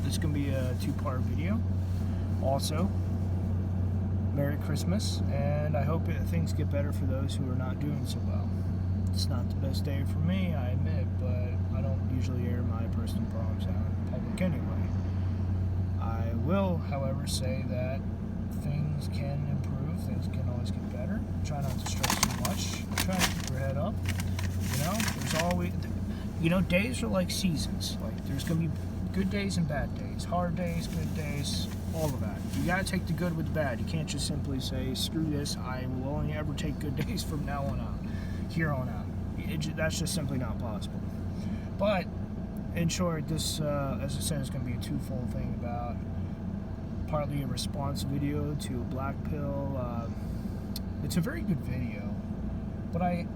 This is going to be a two-part video. Also, Merry Christmas, and I hope things get better for those who are not doing so well. It's not the best day for me, I admit, but I don't usually air my personal problems out in public anyway. I will, however, say that things can improve, things can always get better. Try not to stress too much. Try to keep your head up. There's always, days are like seasons. Like, there's going to be good days and bad days, hard days, good days, all of that. You got to take the good with the bad. You can't just simply say, screw this, I will only ever take good days from now on out, here on out. That's just simply not possible. But, in short, this, as I said, is going to be a twofold thing about partly a response video to a black pill. It's a very good video, but I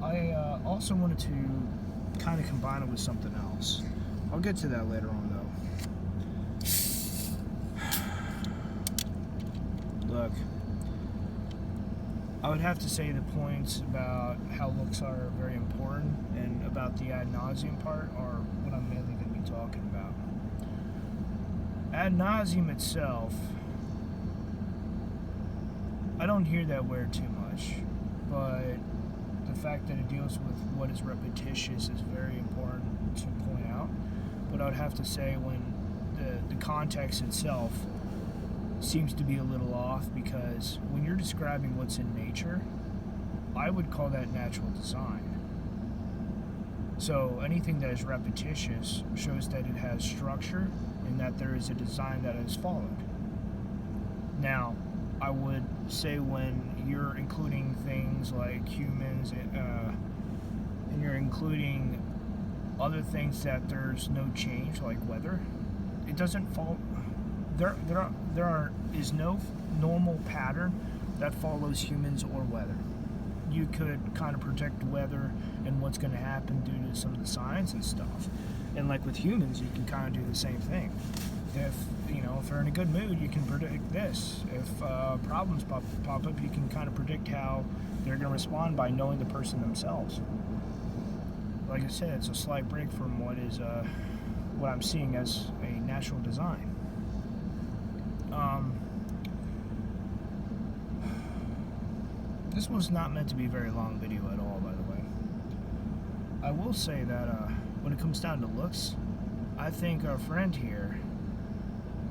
also wanted to kind of combine it with something else. I'll get to that later on, though. Look, I would have to say the points about how looks are very important and about the ad nauseam part are what I'm mainly going to be talking about. Ad nauseam itself, I don't hear that word too much, but the fact that it deals with what is repetitious is very important to point out. But I would have to say when the context itself seems to be a little off, because when you're describing what's in nature, I would call that natural design. So anything that is repetitious shows that it has structure and that there is a design that is followed. Now, I would say when you're including things like humans and you're including other things that there's no change, like weather, it doesn't fall. There is no normal pattern that follows humans or weather. You could kind of predict weather and what's going to happen due to some of the science and stuff. And like with humans, you can kind of do the same thing. If they're in a good mood, you can predict this. If problems pop up, you can kind of predict how they're going to respond by knowing the person themselves. Like I said, it's a slight break from what I'm seeing as a natural design. This was not meant to be a very long video at all, by the way. I will say that when it comes down to looks, I think our friend here,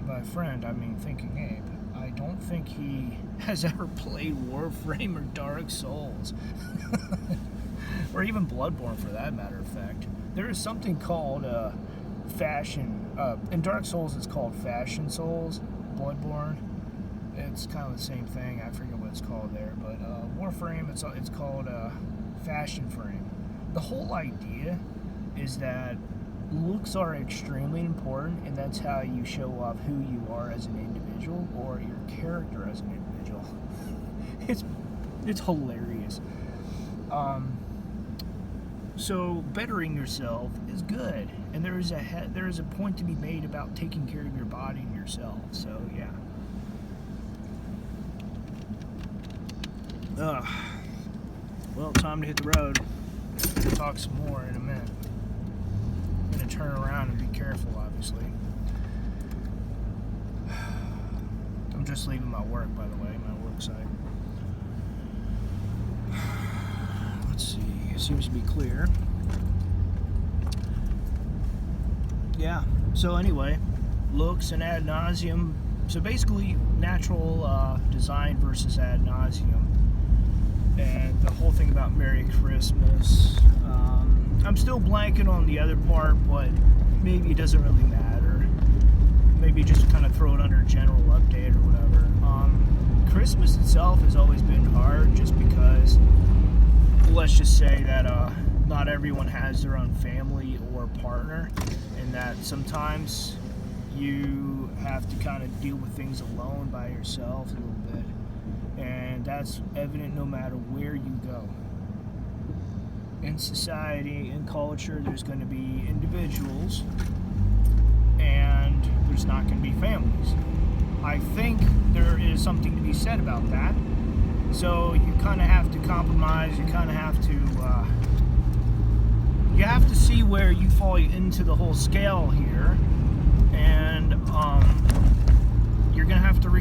by friend I mean Thinking Abe, I don't think he has ever played Warframe or Dark Souls. Or even Bloodborne, for that matter of fact. There is something called fashion. In Dark Souls, it's called Fashion Souls. Bloodborne, it's kind of the same thing. I forget what it's called there, but Warframe, it's called Fashion Frame. The whole idea is that looks are extremely important, and that's how you show off who you are as an individual or your character as an individual. It's hilarious. So bettering yourself is good, and there is a point to be made about taking care of your body and yourself. So yeah. Well, time to hit the road. We'll talk some more in a minute. I'm gonna turn around and be careful, obviously. I'm just leaving my work, by the way, my work site. Let's see. It seems to be clear. Yeah. So anyway, looks and ad nauseum. So basically, natural design versus ad nauseum, and the whole thing about Merry Christmas. I'm still blanking on the other part, but maybe it doesn't really matter. Maybe just kind of throw it under general update or whatever. Christmas itself has always been hard, just because, let's just say that not everyone has their own family or partner, and that sometimes you have to kind of deal with things alone by yourself a little bit, and that's evident no matter where you go. In society, in culture, there's going to be individuals, and there's not going to be families. I think there is something to be said about that. So you kind of have to compromise. You kind of have to see where you fall into the whole scale here, and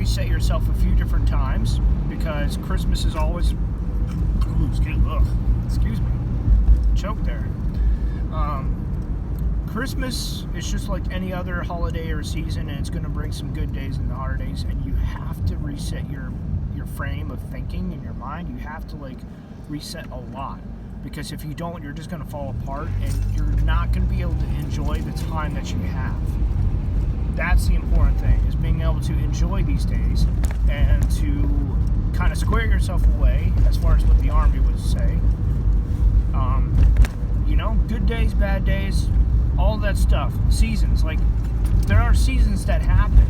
reset yourself a few different times, because Christmas is always, excuse me, choke there. Christmas is just like any other holiday or season, and it's going to bring some good days and the hard days, and you have to reset your frame of thinking in your mind. You have to like reset a lot, because if you don't, you're just going to fall apart, and you're not going to be able to enjoy the time that you have. That's the important thing, is being able to enjoy these days and to kind of square yourself away, as far as what the Army would say. Good days, bad days, all that stuff. Seasons, like, there are seasons that happen,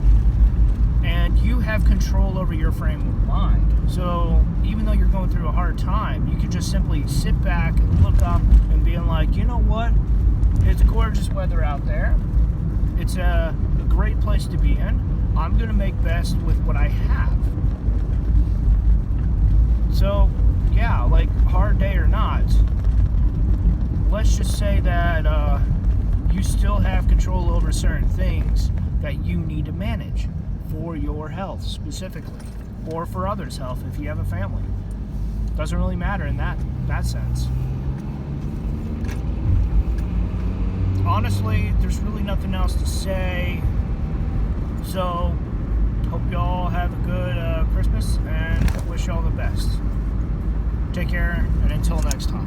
and you have control over your frame of mind. So even though you're going through a hard time, you can just simply sit back and look up and be like, you know what? It's gorgeous weather out there. It's a great place to be in. I'm going to make best with what I have. So, yeah, like, hard day or not, let's just say that you still have control over certain things that you need to manage for your health specifically, or for others' health if you have a family. Doesn't really matter in that sense. Honestly, there's really nothing else to say. So, hope y'all have a good Christmas, and wish y'all the best. Take care, and until next time.